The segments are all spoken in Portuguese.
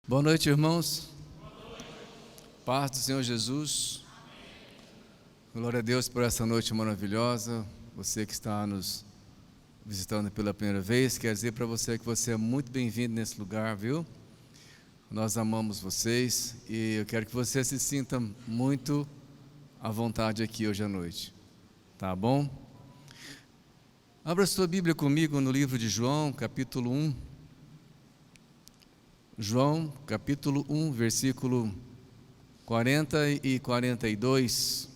Boa noite, irmãos. Paz do Senhor Jesus. Glória a Deus por essa noite maravilhosa. Você que está nos visitando pela primeira vez, quero dizer para você que você é muito bem-vindo nesse lugar, viu? Nós amamos vocês e eu quero que você se sinta muito à vontade aqui hoje à noite. Tá bom? Abra sua Bíblia comigo no livro de João, capítulo 1. João, capítulo 1, versículo 40 e 42.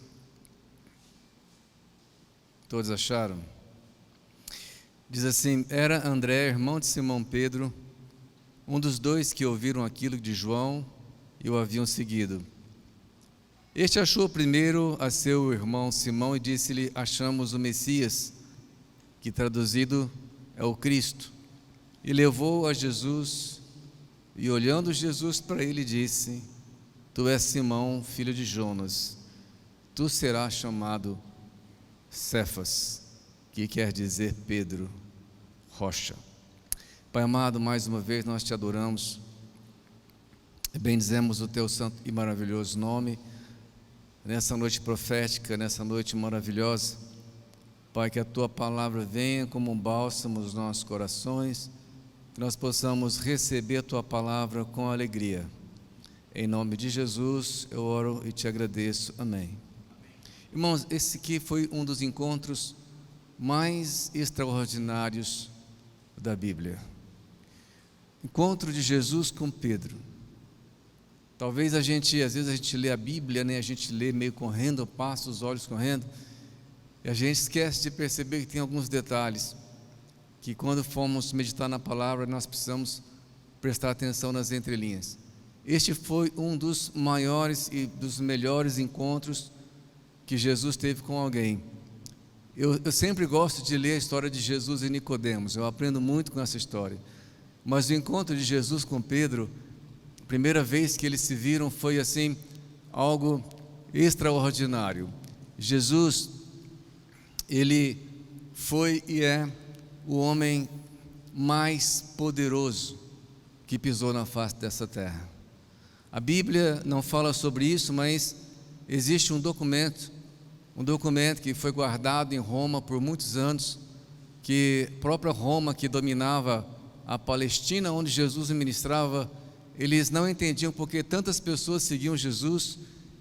Todos acharam? Diz assim: era André, irmão de Simão Pedro, um dos dois que ouviram aquilo de João e o haviam seguido. Este achou primeiro a seu irmão Simão e disse-lhe: achamos o Messias, que traduzido é o Cristo. E levou a Jesus, e olhando Jesus para ele disse: tu és Simão, filho de Jonas, tu serás chamado Cefas, que quer dizer Pedro, rocha. Pai amado, mais uma vez nós te adoramos e bendizemos o teu santo e maravilhoso nome nessa noite profética, nessa noite maravilhosa. Pai, que a tua palavra venha como um bálsamo nos nossos corações, que nós possamos receber a tua palavra com alegria. Em nome de Jesus eu oro e te agradeço. Amém. Irmãos, esse aqui foi um dos encontros mais extraordinários da Bíblia. Encontro de Jesus com Pedro. Talvez às vezes a gente lê a Bíblia, né? A gente lê meio correndo, passa os olhos correndo, e a gente esquece de perceber que tem alguns detalhes que quando formos meditar na palavra nós precisamos prestar atenção nas entrelinhas. Este foi um dos maiores e dos melhores encontros que Jesus teve com alguém. Eu sempre gosto de ler a história de Jesus e Nicodemos, eu aprendo muito com essa história. Mas o encontro de Jesus com Pedro, a primeira vez que eles se viram foi assim, algo extraordinário. Jesus, ele foi e é o homem mais poderoso que pisou na face dessa terra. A Bíblia não fala sobre isso, mas existe um documento que foi guardado em Roma por muitos anos, que a própria Roma, que dominava a Palestina, onde Jesus ministrava, eles não entendiam porque tantas pessoas seguiam Jesus,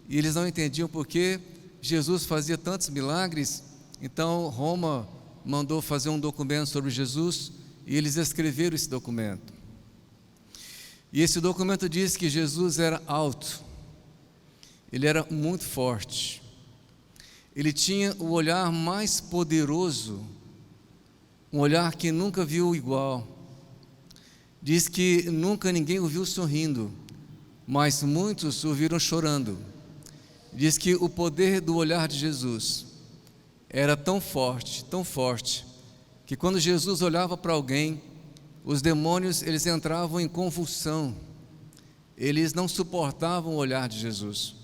e eles não entendiam porque Jesus fazia tantos milagres. Então Roma mandou fazer um documento sobre Jesus, e eles escreveram esse documento. E esse documento diz que Jesus era alto, ele era muito forte, ele tinha o olhar mais poderoso, um olhar que nunca viu igual. Diz que nunca ninguém o viu sorrindo, mas muitos o viram chorando. Diz que o poder do olhar de Jesus era tão forte, que quando Jesus olhava para alguém, os demônios eles entravam em convulsão, eles não suportavam o olhar de Jesus,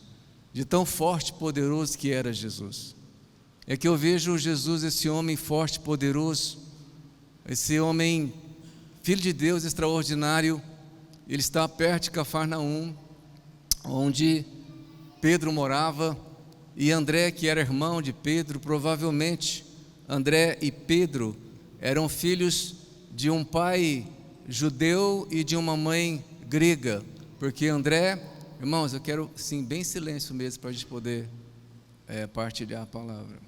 de tão forte e poderoso que era Jesus. É que eu vejo Jesus, esse homem forte e poderoso, esse homem, filho de Deus extraordinário. Ele está perto de Cafarnaum, onde Pedro morava, e André, que era irmão de Pedro, provavelmente André e Pedro eram filhos de um pai judeu e de uma mãe grega, porque André, irmãos, eu quero sim, bem silêncio mesmo para a gente poder partilhar a palavra.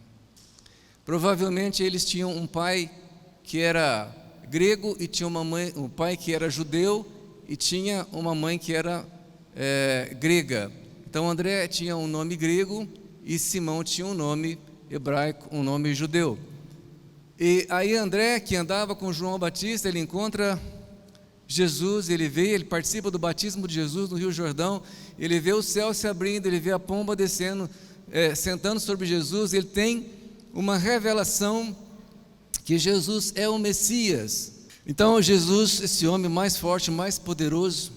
Provavelmente eles tinham um pai que era grego e tinha uma mãe, um pai que era judeu e tinha uma mãe que era grega. Então André tinha um nome grego e Simão tinha um nome hebraico, um nome judeu. E aí André, que andava com João Batista, ele encontra Jesus, ele participa do batismo de Jesus no Rio Jordão, ele vê o céu se abrindo, ele vê a pomba descendo, sentando sobre Jesus, ele tem uma revelação que Jesus é o Messias. Então Jesus, esse homem mais forte, mais poderoso,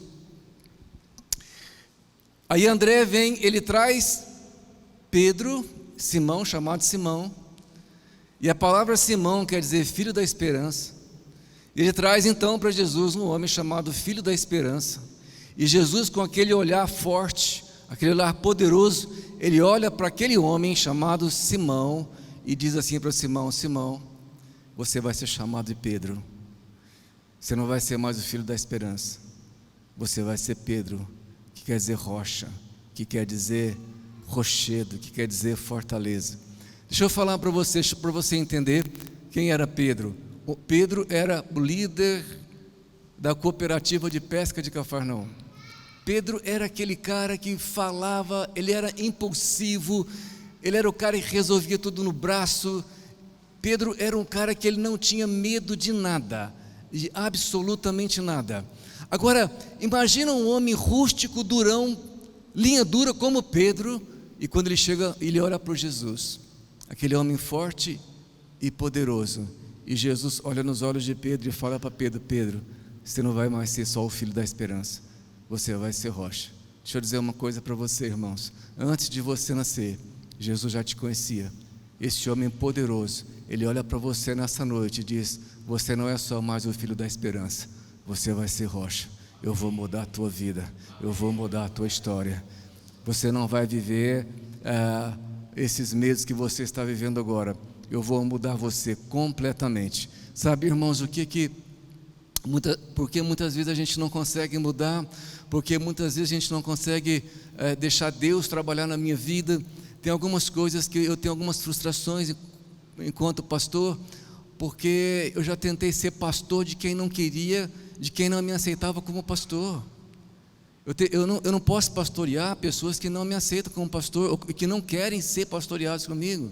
aí André vem, ele traz Pedro, Simão, chamado Simão, e a palavra Simão quer dizer filho da esperança. Ele traz então para Jesus um homem chamado Filho da Esperança. E Jesus, com aquele olhar forte, aquele olhar poderoso, ele olha para aquele homem chamado Simão e diz assim para Simão: Simão, você vai ser chamado de Pedro. Você não vai ser mais o filho da esperança, você vai ser Pedro, que quer dizer rocha, que quer dizer rochedo, que quer dizer fortaleza. Deixa eu falar para você entender quem era Pedro. O Pedro era o líder da cooperativa de pesca de Cafarnaum. Pedro era aquele cara que falava, ele era impulsivo, ele era o cara que resolvia tudo no braço. Pedro era um cara que ele não tinha medo de nada, de absolutamente nada. Agora, imagina um homem rústico, durão, linha dura como Pedro, e quando ele chega, ele olha para Jesus, aquele homem forte e poderoso, e Jesus olha nos olhos de Pedro e fala para Pedro: Pedro, você não vai mais ser só o filho da esperança, você vai ser rocha. Deixa eu dizer uma coisa para você, irmãos, antes de você nascer, Jesus já te conhecia. Esse homem poderoso, ele olha para você nessa noite e diz: você não é só mais o filho da esperança, você vai ser rocha. Eu vou mudar a tua vida, eu vou mudar a tua história. Você não vai viver esses medos que você está vivendo agora. Eu vou mudar você completamente. Sabe, irmãos, porque muitas vezes a gente não consegue mudar, porque muitas vezes a gente não consegue deixar Deus trabalhar na minha vida. Tem algumas coisas que eu tenho algumas frustrações enquanto pastor, porque eu já tentei ser pastor de quem não queria, de quem não me aceitava como pastor. Eu não posso pastorear pessoas que não me aceitam como pastor, ou que não querem ser pastoreados comigo.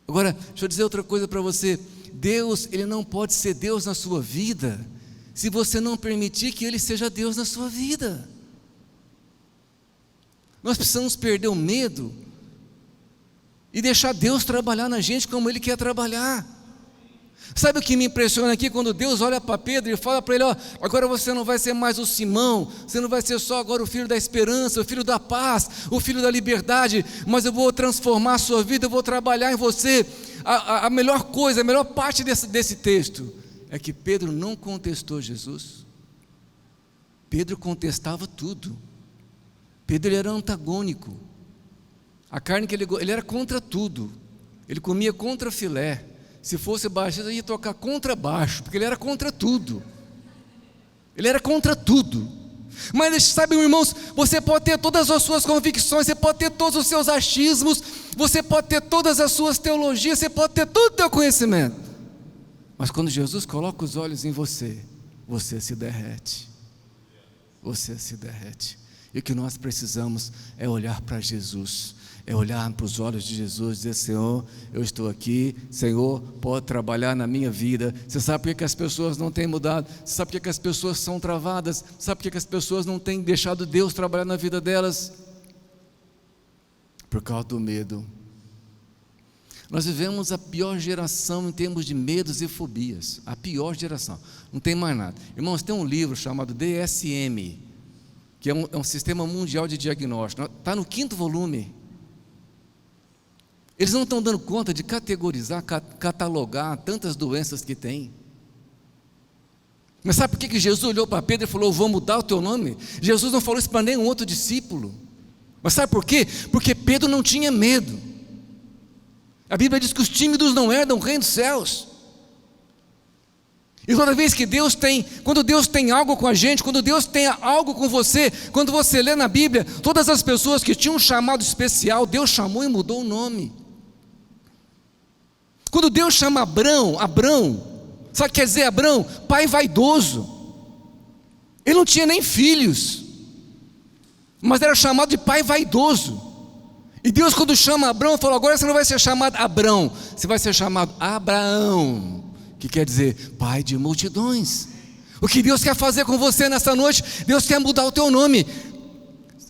Agora, deixa eu dizer outra coisa para você. Deus, Ele não pode ser Deus na sua vida se você não permitir que Ele seja Deus na sua vida. Nós precisamos perder o medo e deixar Deus trabalhar na gente como Ele quer trabalhar. Sabe o que me impressiona aqui? Quando Deus olha para Pedro e fala para ele: ó, agora você não vai ser mais o Simão, você não vai ser só agora o filho da esperança, o filho da paz, o filho da liberdade, mas eu vou transformar a sua vida, eu vou trabalhar em você. A melhor coisa, a melhor parte desse texto é que Pedro não contestou Jesus. Pedro contestava tudo. Pedro, ele era antagônico. A carne que ele era contra tudo. Ele comia contra filé. Se fosse baixista, ele ia tocar contra baixo, porque ele era contra tudo. Ele era contra tudo. Mas sabe, irmãos, você pode ter todas as suas convicções, você pode ter todos os seus achismos, você pode ter todas as suas teologias, você pode ter todo o teu conhecimento, mas quando Jesus coloca os olhos em você, você se derrete. Você se derrete. E o que nós precisamos é olhar para Jesus, é olhar para os olhos de Jesus e dizer: Senhor, eu estou aqui, Senhor, pode trabalhar na minha vida. Você sabe por que as pessoas não têm mudado? Você sabe por que as pessoas são travadas? Sabe por que as pessoas não têm deixado Deus trabalhar na vida delas? Por causa do medo. Nós vivemos a pior geração em termos de medos e fobias. A pior geração, não tem mais nada. Irmãos, tem um livro chamado DSM, que é um sistema mundial de diagnóstico. Está no 5º volume. Eles não estão dando conta de categorizar, catalogar tantas doenças que tem. Mas sabe por que Jesus olhou para Pedro e falou: eu vou mudar o teu nome? Jesus não falou isso para nenhum outro discípulo. Mas sabe por quê? Porque Pedro não tinha medo. A Bíblia diz que os tímidos não herdam o reino dos céus. E toda vez que quando Deus tem algo com a gente, quando Deus tem algo com você, quando você lê na Bíblia, todas as pessoas que tinham um chamado especial, Deus chamou e mudou o nome. Quando Deus chama Abrão, sabe o que quer dizer Abrão? Pai vaidoso. Ele não tinha nem filhos, mas era chamado de pai vaidoso. E Deus, quando chama Abrão, falou: agora você não vai ser chamado Abrão, você vai ser chamado Abraão, que quer dizer pai de multidões. O que Deus quer fazer com você nessa noite? Deus quer mudar o teu nome.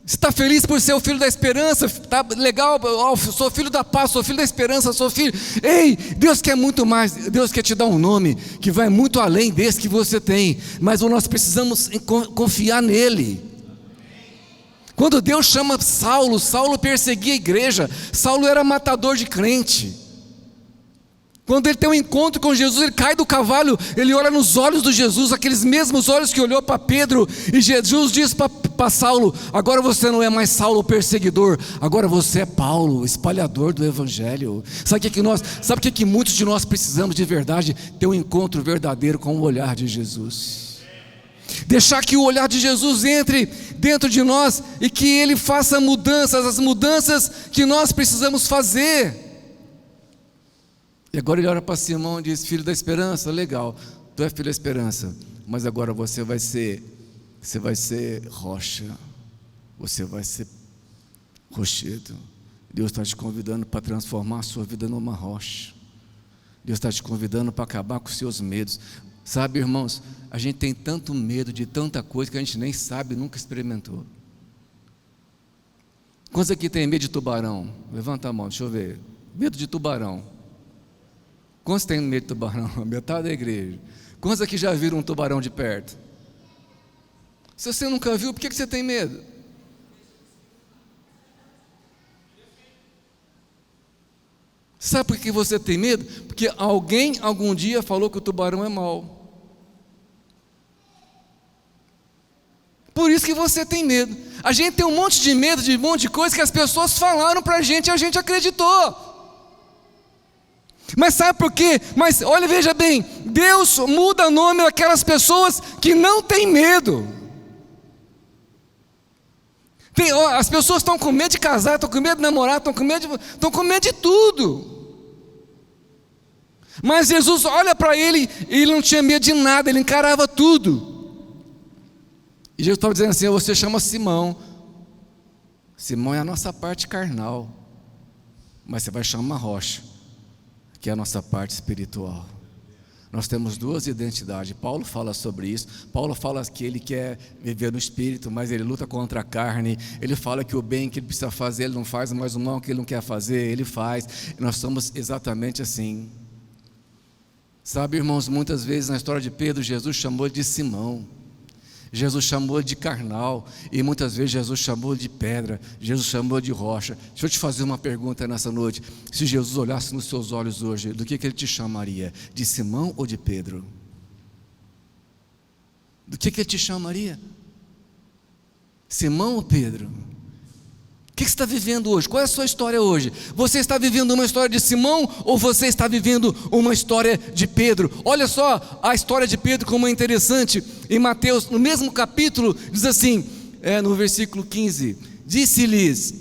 Você está feliz por ser o filho da esperança? Está legal, sou filho da paz, sou filho da esperança, sou filho. Ei, Deus quer muito mais. Deus quer te dar um nome que vai muito além desse que você tem, mas nós precisamos confiar nele. Quando Deus chama Saulo, Saulo perseguia a igreja, Saulo era matador de crente. Quando ele tem um encontro com Jesus, ele cai do cavalo, ele olha nos olhos de Jesus, aqueles mesmos olhos que olhou para Pedro, e Jesus diz para Saulo: agora você não é mais Saulo o perseguidor, agora você é Paulo, o espalhador do evangelho. Sabe o que muitos de nós precisamos de verdade? Ter um encontro verdadeiro com o olhar de Jesus. Deixar que o olhar de Jesus entre dentro de nós e que Ele faça mudanças, as mudanças que nós precisamos fazer. E agora ele olha para Simão e diz: filho da esperança, legal, tu é filho da esperança, mas agora você vai ser rocha, você vai ser rochedo. Deus está te convidando para transformar a sua vida numa rocha. Deus está te convidando para acabar com os seus medos. Sabe, irmãos, a gente tem tanto medo de tanta coisa que a gente nem sabe, nunca experimentou. Quantos aqui tem medo de tubarão? Levanta a mão, deixa eu ver. Medo de tubarão. Quantos tem medo de tubarão? Metade da igreja. Quantos aqui já viram um tubarão de perto? Se você nunca viu, por que você tem medo? Sabe por que você tem medo? Porque alguém algum dia falou que o tubarão é mau. Por isso que você tem medo. A gente tem um monte de medo de um monte de coisa que as pessoas falaram para a gente e a gente acreditou. Mas sabe por quê? Mas olha, veja bem, Deus muda o nome daquelas pessoas que não têm medo. As pessoas estão com medo de casar, estão com medo de namorar, estão com medo de tudo. Mas Jesus olha para ele e ele não tinha medo de nada, ele encarava tudo. E Jesus estava dizendo assim: você chama Simão. Simão é a nossa parte carnal, mas você vai chamar uma rocha, que é a nossa parte espiritual. Nós temos duas identidades. Paulo fala sobre isso. Paulo fala que ele quer viver no espírito, mas ele luta contra a carne. Ele fala que o bem que ele precisa fazer ele não faz, mas o mal que ele não quer fazer ele faz. E nós somos exatamente assim. Sabe, irmãos, muitas vezes na história de Pedro, Jesus chamou ele de Simão, Jesus chamou ele de carnal, e muitas vezes Jesus chamou ele de pedra, Jesus chamou ele de rocha. Deixa eu te fazer uma pergunta nessa noite: se Jesus olhasse nos seus olhos hoje, do que ele te chamaria? De Simão ou de Pedro? Do que ele te chamaria? Simão ou Pedro? O que você está vivendo hoje? Qual é a sua história hoje? Você está vivendo uma história de Simão ou você está vivendo uma história de Pedro? Olha só a história de Pedro como é interessante. Em Mateus, no mesmo capítulo, diz assim, no versículo 15: disse-lhes: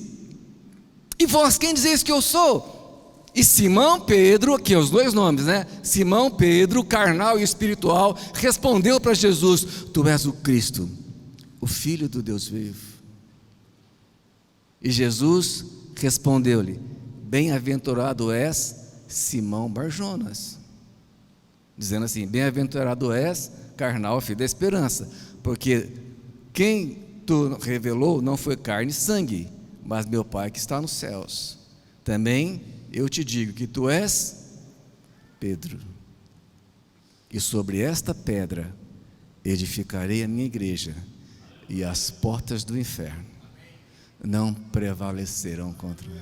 e vós quem dizeis que eu sou? E Simão Pedro, aqui os dois nomes, né? Simão Pedro, carnal e espiritual, respondeu para Jesus: tu és o Cristo, o Filho do Deus vivo. E Jesus respondeu-lhe: bem-aventurado és, Simão Barjonas. Dizendo assim: bem-aventurado és, carnal, filho da esperança, porque quem tu revelou não foi carne e sangue, mas meu Pai que está nos céus. Também eu te digo que tu és Pedro, e sobre esta pedra edificarei a minha igreja, e as portas do inferno não prevalecerão contra mim.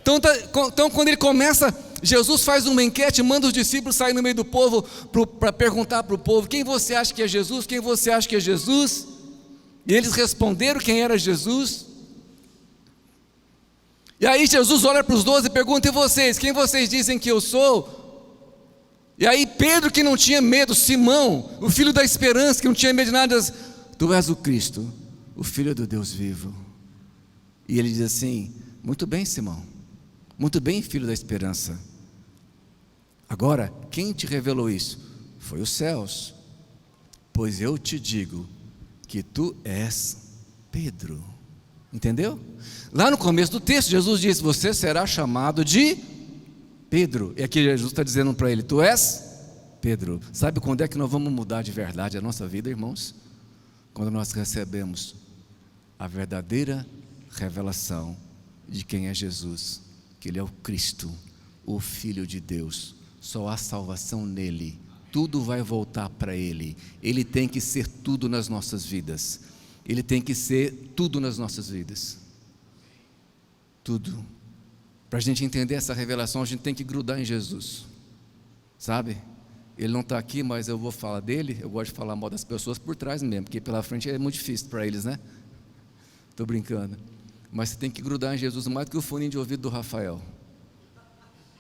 Então, quando ele começa, Jesus faz uma enquete, manda os discípulos sair no meio do povo para perguntar para o povo: quem você acha que é Jesus? Quem você acha que é Jesus? E eles responderam quem era Jesus. E aí Jesus olha para os 12 e pergunta: e vocês? Quem vocês dizem que eu sou? E aí Pedro, que não tinha medo, Simão, o filho da esperança, que não tinha medo de nada, diz: tu és o Cristo, o Filho do Deus vivo. E ele diz assim: muito bem, Simão, muito bem, filho da esperança. Agora, quem te revelou isso? Foi os céus. Pois eu te digo que tu és Pedro. Entendeu? Lá no começo do texto, Jesus diz: você será chamado de Pedro. E aqui Jesus está dizendo para ele: tu és Pedro. Sabe quando é que nós vamos mudar de verdade a nossa vida, irmãos? Quando nós recebemos a verdadeira revelação de quem é Jesus, que Ele é o Cristo, o Filho de Deus. Só há salvação nele, tudo vai voltar para Ele. Ele tem que ser tudo nas nossas vidas. Ele tem que ser tudo nas nossas vidas. Tudo. Para a gente entender essa revelação, a gente tem que grudar em Jesus. sabe? Ele não está aqui, mas eu vou falar dele. Eu gosto de falar mal das pessoas por trás mesmo, porque pela frente é muito difícil para eles, né? Estou brincando. Mas você tem que grudar em Jesus mais do que o fone de ouvido do Rafael.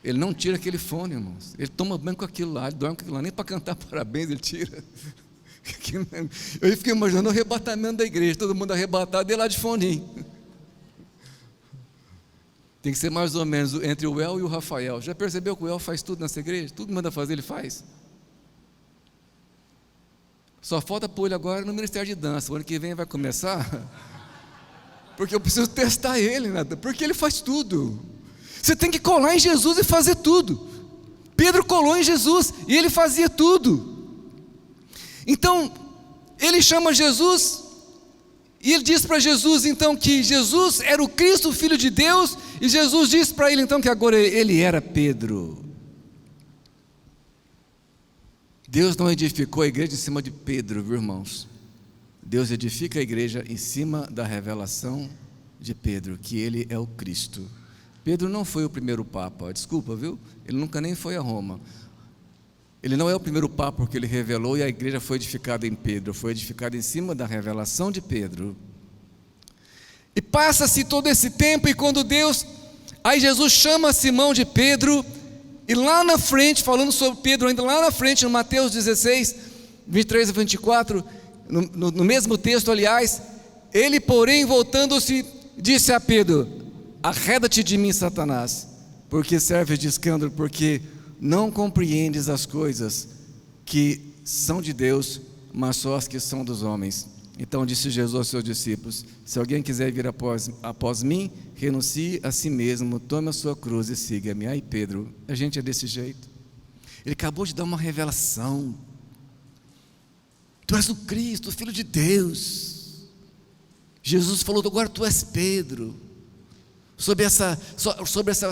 Ele não tira aquele fone, irmãos. Ele toma banho com aquilo lá, ele dorme com aquilo lá, nem para cantar parabéns ele tira. Eu fiquei imaginando o arrebatamento da igreja, todo mundo arrebatado e lá de fone. Tem que ser mais ou menos entre o El e o Rafael. Já percebeu que o El faz tudo nessa igreja? Tudo que manda fazer, ele faz. Só falta pôr ele agora no Ministério de Dança. O ano que vem vai começar. Porque eu preciso testar ele, né? Porque ele faz tudo. Você tem que colar em Jesus e fazer tudo. Pedro colou em Jesus e ele fazia tudo. Então, ele chama Jesus e ele diz para Jesus então que Jesus era o Cristo, o Filho de Deus, e Jesus diz para ele então que agora ele era Pedro. Deus não edificou a igreja em cima de Pedro, viu, irmãos? Deus edifica a igreja em cima da revelação de Pedro, que ele é o Cristo. Pedro não foi o primeiro papa, desculpa, viu? Ele nunca nem foi a Roma. Ele não é o primeiro papa porque ele revelou e a igreja foi edificada em Pedro, foi edificada em cima da revelação de Pedro. E passa-se todo esse tempo e quando aí Jesus chama Simão de Pedro, e lá na frente, falando sobre Pedro, ainda lá na frente, no Mateus 16, 23 a 24, no mesmo texto, aliás, ele, porém, voltando-se, disse a Pedro: arreda-te de mim, Satanás, porque serves de escândalo, porque não compreendes as coisas que são de Deus, mas só as que são dos homens. Então disse Jesus aos seus discípulos: se alguém quiser vir após mim, renuncie a si mesmo, tome a sua cruz e siga-me. Aí Pedro, a gente é desse jeito. Ele acabou de dar uma revelação: tu és o Cristo, o Filho de Deus. Jesus falou: agora tu és Pedro. Sobre essa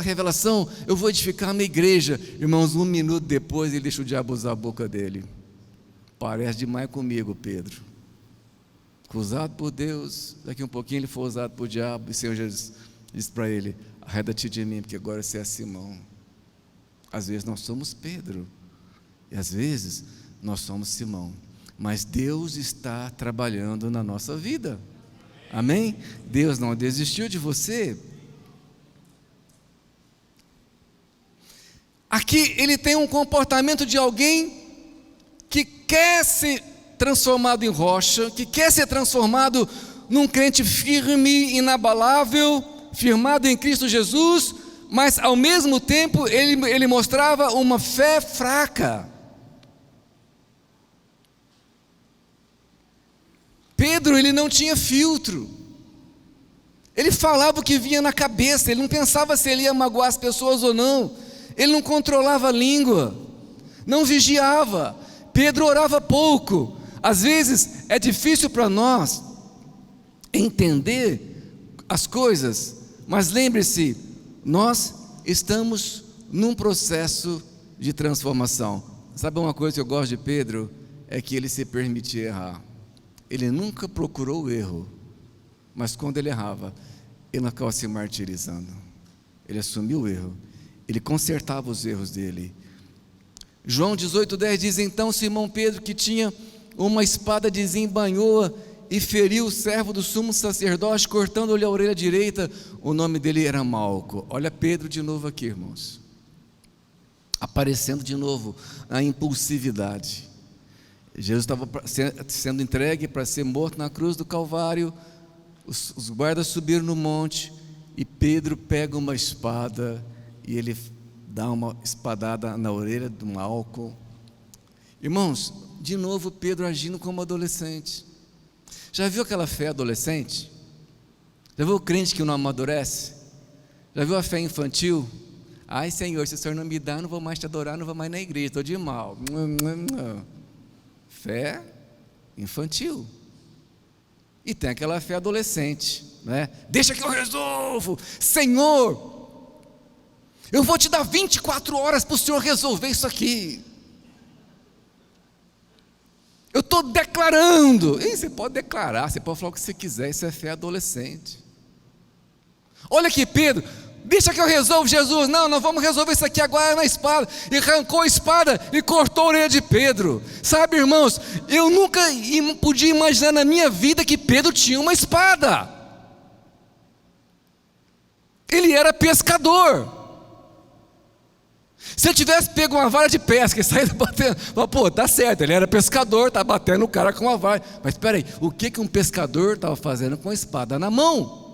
revelação, eu vou edificar a minha igreja. Irmãos, 1 minuto depois, ele deixa o diabo usar a boca dele. Parece demais comigo, Pedro. Usado por Deus, daqui um pouquinho ele foi usado por diabo. E o Senhor Jesus disse para ele: arreda-te de mim, porque agora você é Simão. Às vezes nós somos Pedro, e às vezes nós somos Simão. Mas Deus está trabalhando na nossa vida. Amém? Deus não desistiu de você. Aqui ele tem um comportamento de alguém que quer ser transformado em rocha, que quer ser transformado num crente firme, inabalável, firmado em Cristo Jesus, mas ao mesmo tempo ele mostrava uma fé fraca. Pedro, ele não tinha filtro. Ele falava o que vinha na cabeça, ele não pensava se ele ia magoar as pessoas ou não. Ele não controlava a língua, não vigiava. Pedro orava pouco. Às vezes é difícil para nós entender as coisas, mas lembre-se, nós estamos num processo de transformação. Sabe uma coisa que eu gosto de Pedro? É que ele se permitia errar. Ele nunca procurou o erro, mas quando ele errava, ele não ficava se martirizando. Ele assumiu o erro. Ele consertava os erros dele. João 18:10 diz: então Simão Pedro, que tinha uma espada, desembainhou e feriu o servo do sumo sacerdote, cortando-lhe a orelha direita. O nome dele era Malco. Olha Pedro de novo aqui, irmãos, aparecendo de novo a impulsividade. Jesus estava sendo entregue para ser morto na cruz do Calvário. Os guardas subiram no monte e Pedro pega uma espada e ele dá uma espadada na orelha do Malco. Irmãos, de novo Pedro agindo como adolescente. Já viu aquela fé adolescente? Já viu o crente que não amadurece? Já viu a fé infantil? Ai Senhor, se o Senhor não me dá, eu não vou mais te adorar, não vou mais na igreja, estou de mal. Fé infantil. E tem aquela fé adolescente, né? Deixa que eu resolvo. Senhor, eu vou te dar 24 horas para o Senhor resolver isso aqui. Eu estou declarando. E você pode declarar, você pode falar o que você quiser. Isso é fé adolescente. Olha aqui Pedro, Deixa que eu resolvo, Jesus. Não, nós vamos resolver isso aqui agora na espada. E arrancou a espada e cortou a orelha de Pedro. Sabe, irmãos, eu nunca podia imaginar na minha vida que Pedro tinha uma espada. Ele era pescador. Se eu tivesse pego uma vara de pesca e saído batendo, pô, tá certo, ele era pescador, tá batendo o cara com uma vara. Mas espera aí, o que um pescador estava fazendo com a espada na mão?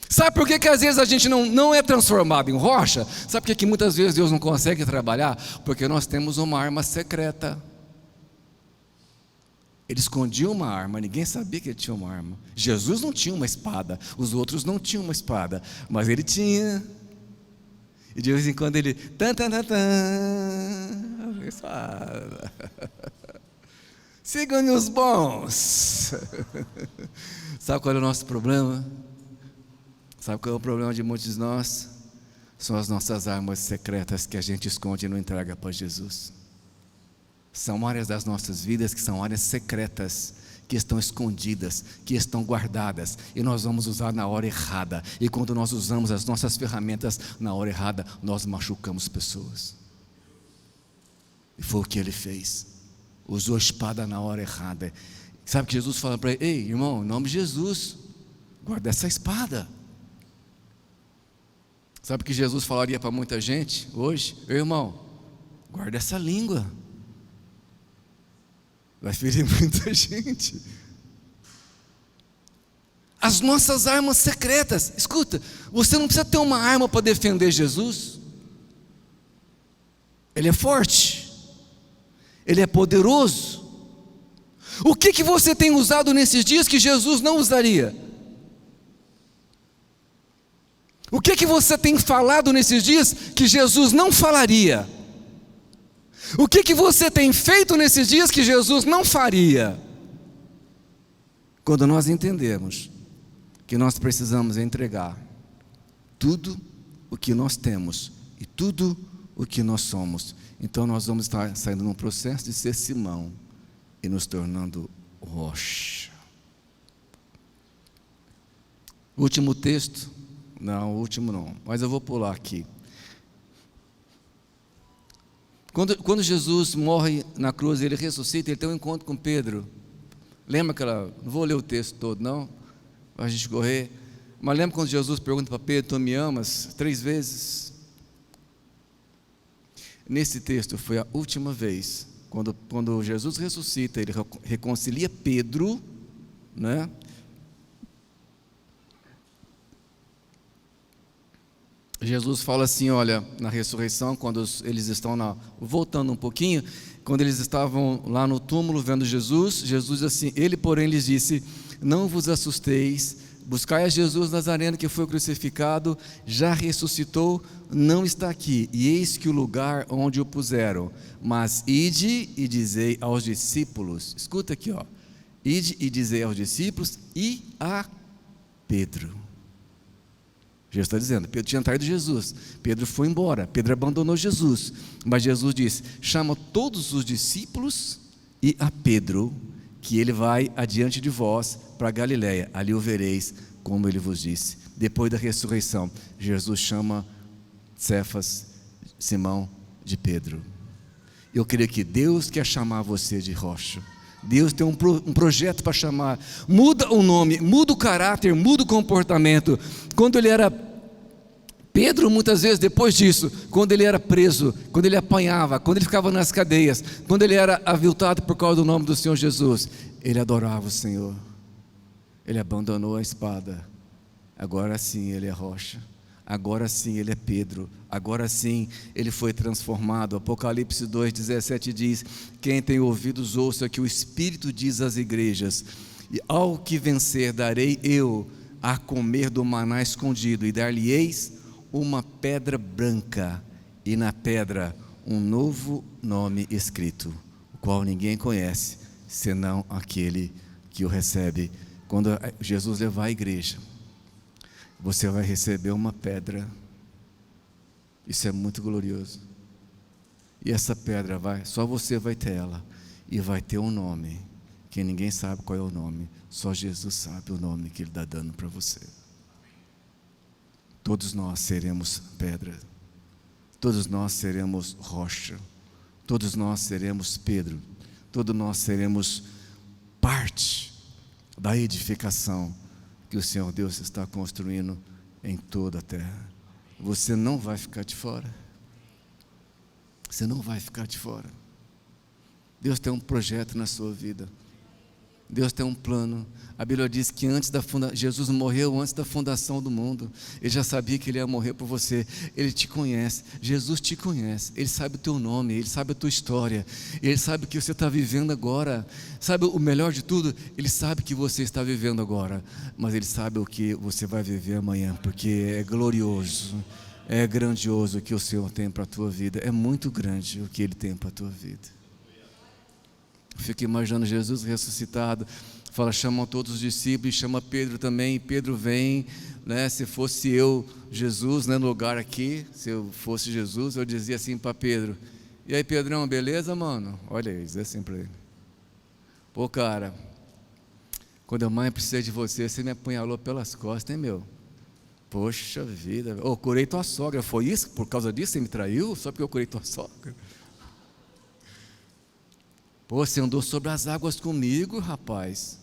Sabe por que às vezes a gente não é transformado em rocha? Sabe por que muitas vezes Deus não consegue trabalhar? Porque nós temos uma arma secreta. Ele escondia uma arma, ninguém sabia que ele tinha uma arma. Jesus não tinha uma espada, os outros não tinham uma espada, mas ele tinha. E de vez em quando ele, espada. Sigam os bons. Sabe qual é o nosso problema? Sabe qual é o problema de muitos de nós? São as nossas armas secretas que a gente esconde e não entrega para Jesus. São áreas das nossas vidas que são áreas secretas, que estão escondidas, que estão guardadas, e nós vamos usar na hora errada. E quando nós usamos as nossas ferramentas na hora errada, nós machucamos pessoas. E foi o que ele fez. Usou a espada na hora errada. Sabe que Jesus fala para ele: ei, irmão, em nome de Jesus, guarda essa espada. Sabe que Jesus falaria para muita gente hoje? Irmão, guarda essa língua. Vai ferir muita gente. As nossas armas secretas. Escuta, você não precisa ter uma arma para defender Jesus. Ele é forte. Ele é poderoso. O que você tem usado nesses dias que Jesus não usaria? O que você tem falado nesses dias que Jesus não falaria? O que você tem feito nesses dias que Jesus não faria? Quando nós entendemos que nós precisamos entregar tudo o que nós temos e tudo o que nós somos, então nós vamos estar saindo num processo de ser Simão e nos tornando rocha. Último texto. Não, o último não, mas eu vou pular aqui. Quando Jesus morre na cruz, ele ressuscita, ele tem um encontro com Pedro. Lembra aquela, não vou ler o texto todo não, para a gente correr, mas lembra quando Jesus pergunta para Pedro: tu me amas? 3 vezes. Nesse texto foi a última vez, quando Jesus ressuscita, ele reconcilia Pedro, né? Jesus fala assim, olha, na ressurreição, quando eles estão voltando um pouquinho, quando eles estavam lá no túmulo vendo Jesus, Jesus assim, ele porém lhes disse: não vos assusteis, buscai a Jesus Nazareno que foi crucificado, já ressuscitou, não está aqui, e eis que o lugar onde o puseram, mas ide e dizei aos discípulos, escuta aqui, ó, ide e dizei aos discípulos e a Pedro. Jesus está dizendo, Pedro tinha traído Jesus, Pedro foi embora, Pedro abandonou Jesus, mas Jesus disse: chama todos os discípulos e a Pedro, que ele vai adiante de vós para Galiléia, ali o vereis, como ele vos disse. Depois da ressurreição, Jesus chama Cefas, Simão, de Pedro. Eu creio que Deus quer chamar você de rocha. Deus tem um projeto para chamar. Muda o nome, muda o caráter, muda o comportamento. Quando ele era Pedro, muitas vezes depois disso, quando ele era preso, quando ele apanhava, quando ele ficava nas cadeias, quando ele era aviltado por causa do nome do Senhor Jesus, ele adorava o Senhor. Ele abandonou a espada. Agora sim ele é rocha. Agora sim ele é Pedro, agora sim ele foi transformado. Apocalipse 2,17 diz: quem tem ouvidos ouça que o Espírito diz às igrejas, e ao que vencer darei eu a comer do maná escondido, e dar-lhe-eis uma pedra branca, e na pedra um novo nome escrito, o qual ninguém conhece, senão aquele que o recebe. Quando Jesus levar a igreja, você vai receber uma pedra. Isso é muito glorioso. E essa pedra só você vai ter ela. E vai ter um nome, que ninguém sabe qual é o nome. Só Jesus sabe o nome que Ele está dando para você. todos nós seremos pedra, todos nós seremos rocha, todos nós seremos Pedro, todos nós seremos parte da edificação que o Senhor Deus está construindo em toda a terra. Você não vai ficar de fora. Você não vai ficar de fora. Deus tem um projeto na sua vida. Deus tem um plano. A Bíblia diz que Jesus morreu antes da fundação do mundo. Ele já sabia que Ele ia morrer por você. Ele te conhece. Jesus te conhece. Ele sabe o teu nome. Ele sabe a tua história. Ele sabe o que você está vivendo agora. Sabe o melhor de tudo? Ele sabe que você está vivendo agora. Mas Ele sabe o que você vai viver amanhã. Porque é glorioso. É grandioso o que o Senhor tem para a tua vida. É muito grande o que Ele tem para a tua vida. Fico imaginando Jesus ressuscitado, fala, chama todos os discípulos, chama Pedro também, e Pedro vem, né? Se fosse eu, Jesus, né, no lugar aqui, se eu fosse Jesus, eu dizia assim para Pedro, e aí Pedrão, beleza mano? Olha aí, dizia assim para ele, pô cara, quando eu mais precisei de você, você me apunhalou pelas costas, hein meu? Poxa vida, eu curei tua sogra, foi isso? Por causa disso você me traiu? Só porque eu curei tua sogra? Pô, você andou sobre as águas comigo, rapaz.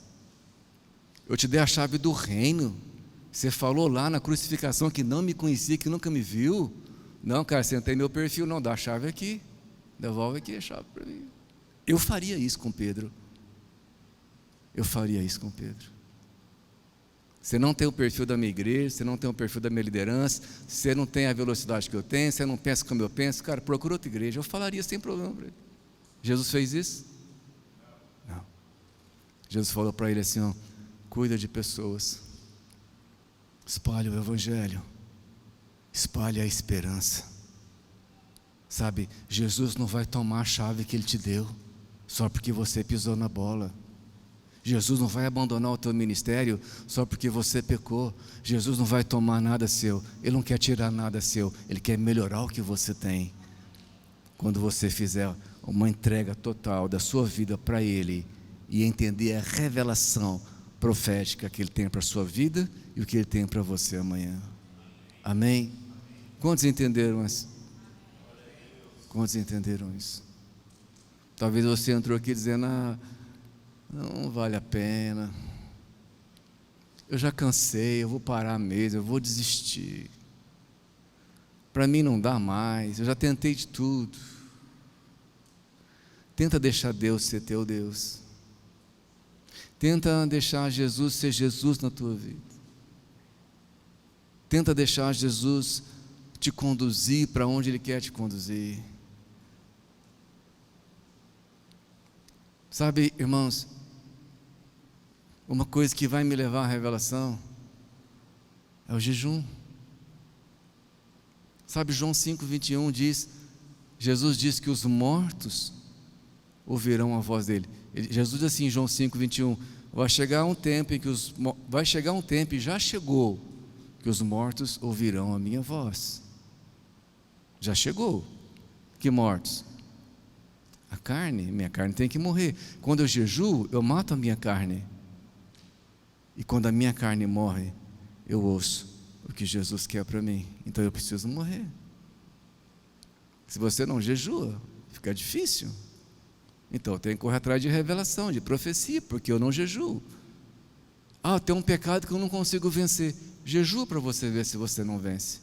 Eu te dei a chave do reino. Você falou lá na crucificação que não me conhecia, que nunca me viu. Não, cara, você não tem meu perfil, não. Dá a chave aqui. Devolve aqui a chave para mim. Eu faria isso com Pedro. Eu faria isso com Pedro. Você não tem o perfil da minha igreja, você não tem o perfil da minha liderança, você não tem a velocidade que eu tenho, você não pensa como eu penso. Cara, procura outra igreja. Eu falaria sem problema para ele. Jesus fez isso? Não. Jesus falou para ele assim, ó, cuida de pessoas, espalhe o evangelho, espalhe a esperança. Sabe, Jesus não vai tomar a chave que Ele te deu só porque você pisou na bola. Jesus não vai abandonar o teu ministério só porque você pecou. Jesus não vai tomar nada seu. Ele não quer tirar nada seu. Ele quer melhorar o que você tem. Quando você fizer uma entrega total da sua vida para Ele e entender a revelação profética que Ele tem para a sua vida e o que Ele tem para você amanhã. Amém? Quantos entenderam isso? Quantos entenderam isso? Talvez você entrou aqui dizendo, não vale a pena, eu já cansei, eu vou parar mesmo, eu vou desistir, para mim não dá mais, eu já tentei de tudo. Tenta deixar Deus ser teu Deus, tenta deixar Jesus ser Jesus na tua vida, tenta deixar Jesus te conduzir para onde Ele quer te conduzir. Sabe, irmãos, uma coisa que vai me levar à revelação é o jejum. Sabe, João 5:21 diz, Jesus diz que os mortos ouvirão a voz dele. Jesus diz assim em João 5:21, vai chegar um tempo e já chegou, que os mortos ouvirão a minha voz. Já chegou. Que mortos? A carne, minha carne tem que morrer. Quando eu jejuo, eu mato a minha carne. E quando a minha carne morre, eu ouço o que Jesus quer para mim. Então eu preciso morrer. Se você não jejua, fica difícil. Então eu tenho que correr atrás de revelação, de profecia, porque eu não jejuo. Tem um pecado que eu não consigo vencer. Jejua para você ver se você não vence.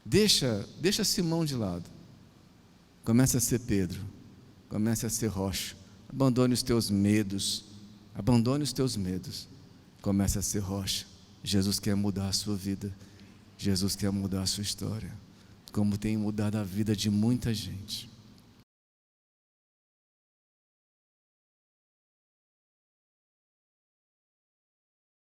Deixa Simão de lado. Comece a ser Pedro, comece a ser rocha, abandone os teus medos, comece a ser rocha. Jesus quer mudar a sua vida, Jesus quer mudar a sua história, como tem mudado a vida de muita gente.